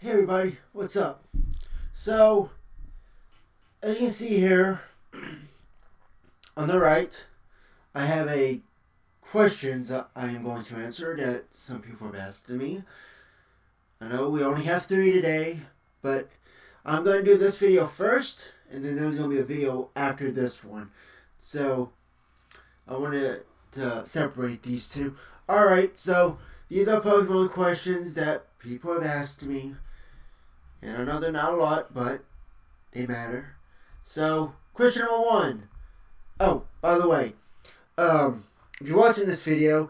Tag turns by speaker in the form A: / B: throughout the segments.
A: Hey everybody, what's up? So, as you can see here on the right, I have a questions that I am going to answer that some people have asked of me. I know we only have 3 today, but I'm going to do this video first, and then there's going to be a video after this one. So, I wanted to separate these two. Alright, so these are Pokemon questions that people have asked me. And I know they're not a lot, but they matter. So, question number 1. Oh, by the way, if you're watching this video,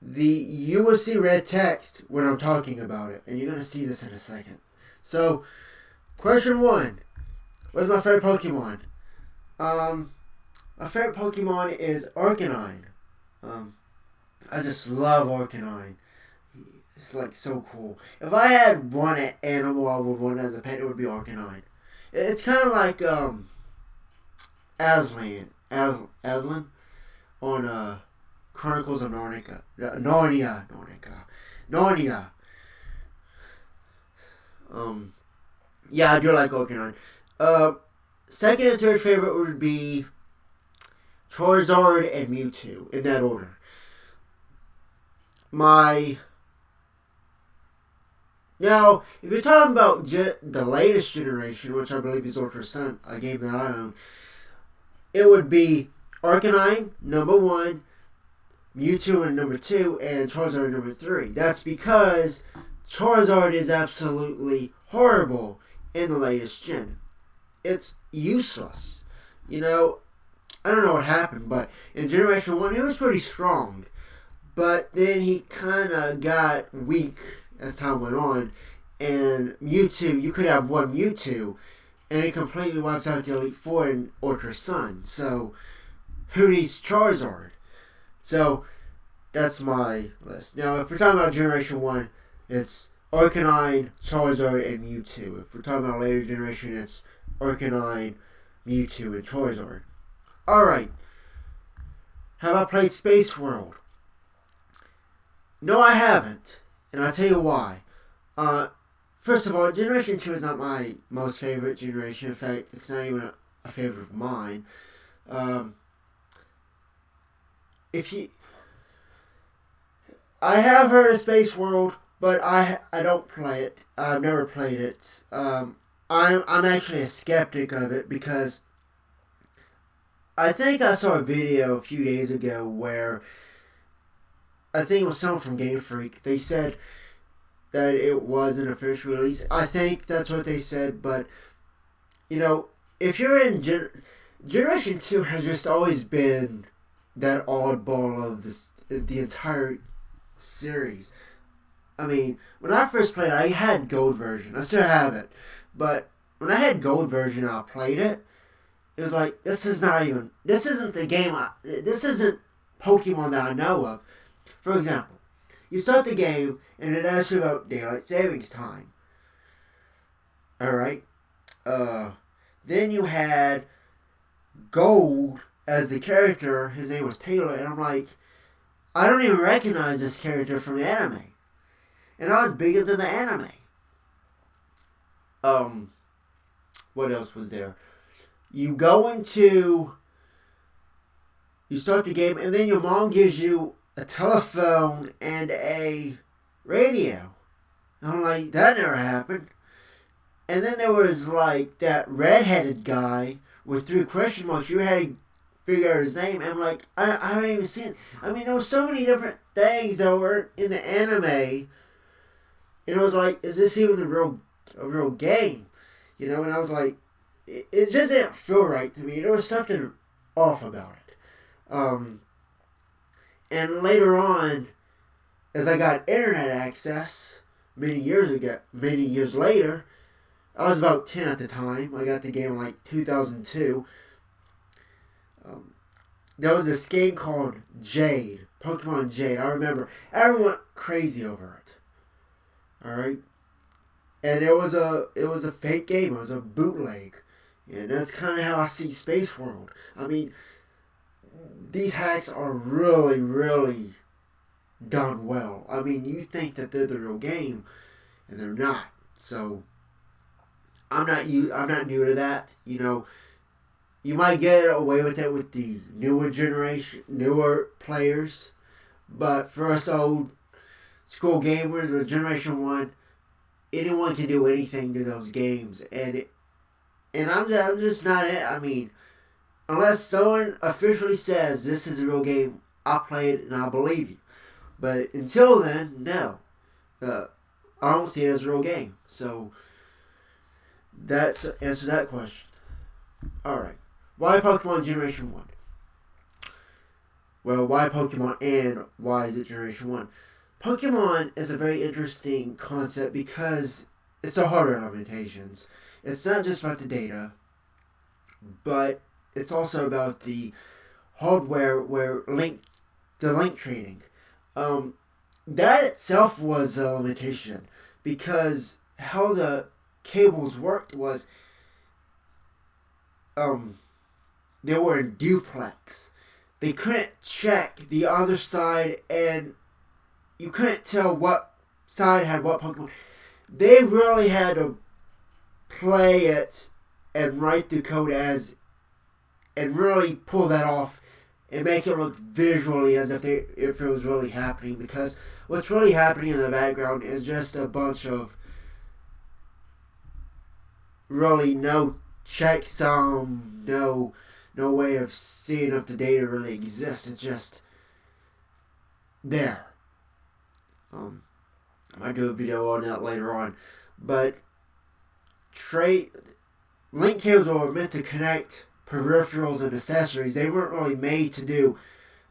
A: you will see red text when I'm talking about it. And you're going to see this in a second. So, question 1. What's my favorite Pokemon? My favorite Pokemon is Arcanine. I just love Arcanine. It's like so cool. If I had one animal I would want as a pet, it would be Arcanine. It's kind of like Aslan on Chronicles of Narnia. Narnia. Yeah, I do like Arcanine. Second and third favorite would be Charizard and Mewtwo, in that order. Now, if you're talking about the latest generation, which I believe is Ultra Sun, a game that I own, it would be Arcanine, number 1, Mewtwo in number 2, and Charizard number 3. That's because Charizard is absolutely horrible in the latest gen. It's useless. You know, I don't know what happened, but in Generation 1, he was pretty strong. But then he kind of got weak as time went on, and Mewtwo, you could have one Mewtwo, and it completely wipes out the Elite Four in Ultra Sun. So, who needs Charizard? So, that's my list. Now, if we're talking about Generation 1, it's Arcanine, Charizard, and Mewtwo. If we're talking about later generation, it's Arcanine, Mewtwo, and Charizard. Alright. Have I played Space World? No, I haven't. And I'll tell you why. First of all, Generation 2 is not my most favorite generation. In fact, it's not even a favorite of mine. I have heard of Space World, but I don't play it. I've never played it. I'm actually a skeptic of it because I think I saw a video a few days ago where I think it was someone from Game Freak. They said that it was an official release. I think that's what they said, but, you know, if you're in Generation 2 has just always been that oddball of the entire series. I mean, when I first played it, I had Gold version. I still have it. But when I had Gold version and I played it, it was like, this isn't the game, this isn't Pokemon that I know of. For example, you start the game and it asks you about daylight savings time. Alright? Then you had Gold as the character. His name was Taylor. And I'm like, I don't even recognize this character from the anime. And I was bigger than the anime. What else was there? You start the game and then your mom gives you a telephone and a radio. And I'm like, that never happened. And then there was like that redheaded guy with 3 question marks. You had to figure out his name. And I'm like, I haven't even seen it. I mean, there were so many different things that were in the anime. And I was like, is this even a real game? You know, and I was like, it just didn't feel right to me. There was something off about it. And later on, as I got internet access, many years later, I was about 10 at the time. I got the game in like 2002. There was this game called Jade, Pokemon Jade. I remember everyone went crazy over it. Alright? And it was a fake game. It was a bootleg. And that's kind of how I see Space World. I mean, these hacks are really, really done well. I mean, you think that they're the real game, and they're not. So I'm not new to that. You know, you might get away with it with the newer players, but for us old school gamers with Generation 1, anyone can do anything to those games. And I'm just not it. I mean, unless someone officially says this is a real game, I'll play it and I'll believe you. But until then, no. I don't see it as a real game. So, that's answer that question. Alright. Why Pokemon Generation 1? Well, why Pokemon and why is it Generation 1? Pokemon is a very interesting concept because it's the hardware limitations. It's not just about the data, but it's also about the hardware where the link trading. That itself was a limitation because how the cables worked was they were in duplex. They couldn't check the other side, and you couldn't tell what side had what Pokemon. They really had to play it and write the code and really pull that off and make it look visually as if it was really happening, because what's really happening in the background is just a bunch of really no checksum, no way of seeing if the data really exists. It's just there. I might do a video on that later on, but link cables were meant to connect peripherals and accessories. They weren't really made to do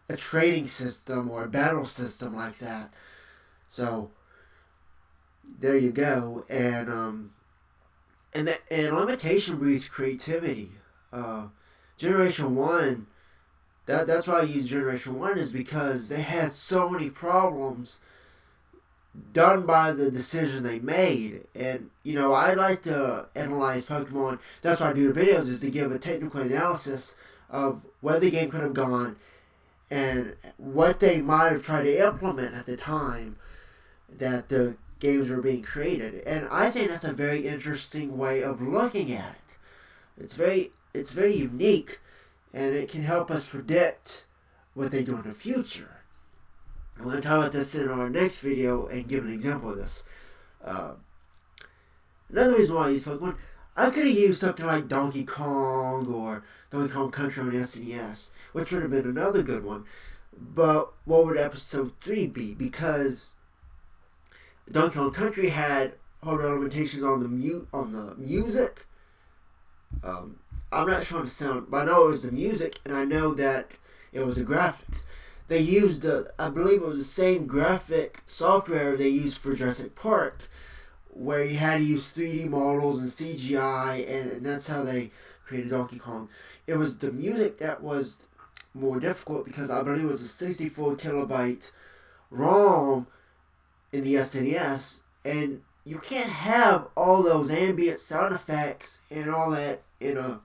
A: a trading system or a battle system like that. So there you go. And limitation breeds creativity. Generation 1, that's why I use Generation 1, is because they had so many problems done by the decision they made. And, you know, I like to analyze Pokemon. That's why I do the videos, is to give a technical analysis of where the game could have gone and what they might have tried to implement at the time that the games were being created. And I think that's a very interesting way of looking at it. It's very unique, and it can help us predict what they do in the future. I'm going to talk about this in our next video and give an example of this. Another reason why I use Pokemon, I could have used something like Donkey Kong or Donkey Kong Country on SNES, which would have been another good one. But what would episode 3 be? Because Donkey Kong Country had hardware limitations on the music. I'm not sure on the sound, but I know it was the music, and I know that it was the graphics. They used, I believe it was the same graphic software they used for Jurassic Park, where you had to use 3D models and CGI, and that's how they created Donkey Kong. It was the music that was more difficult, because I believe it was a 64 kilobyte ROM in the SNES, and you can't have all those ambient sound effects and all that you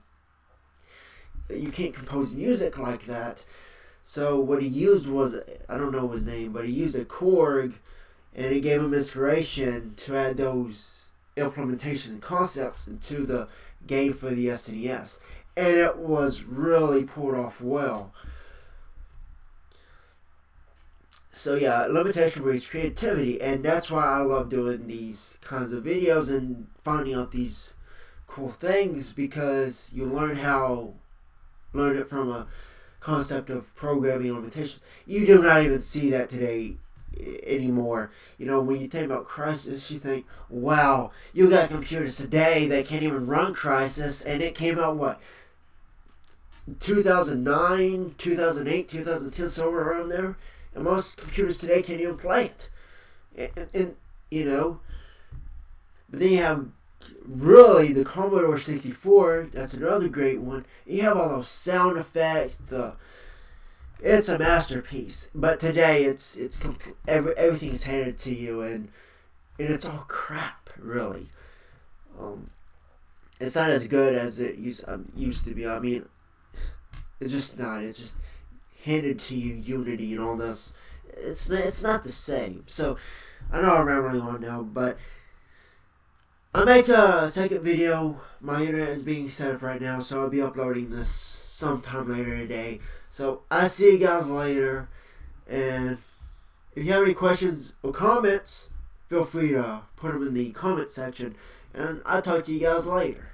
A: can't compose music like that. So what he used was, I don't know his name, but he used a Korg, and it gave him inspiration to add those implementations and concepts into the game for the SNES. And it was really pulled off well. So yeah, limitation breeds creativity, and that's why I love doing these kinds of videos and finding out these cool things, because you learn it from a concept of programming limitations. You do not even see that today anymore. You know, when you think about Crysis, you think, wow, you got computers today that can't even run Crysis, and it came out, what, 2009, 2008, 2010, somewhere around there, and most computers today can't even play it. And you know, but then you have really the Commodore 64, that's another great one. You have all those sound effects, it's a masterpiece. But today everything is handed to you, and it's all crap, really. It's not as good as it used to be. I mean, it's just not. It's just handed to you, Unity and all this. It's not the same. So I know I'm rambling on now, but I'll make a second video. My internet is being set up right now, so I'll be uploading this sometime later today. So I'll see you guys later. And if you have any questions or comments, feel free to put them in the comment section. And I'll talk to you guys later.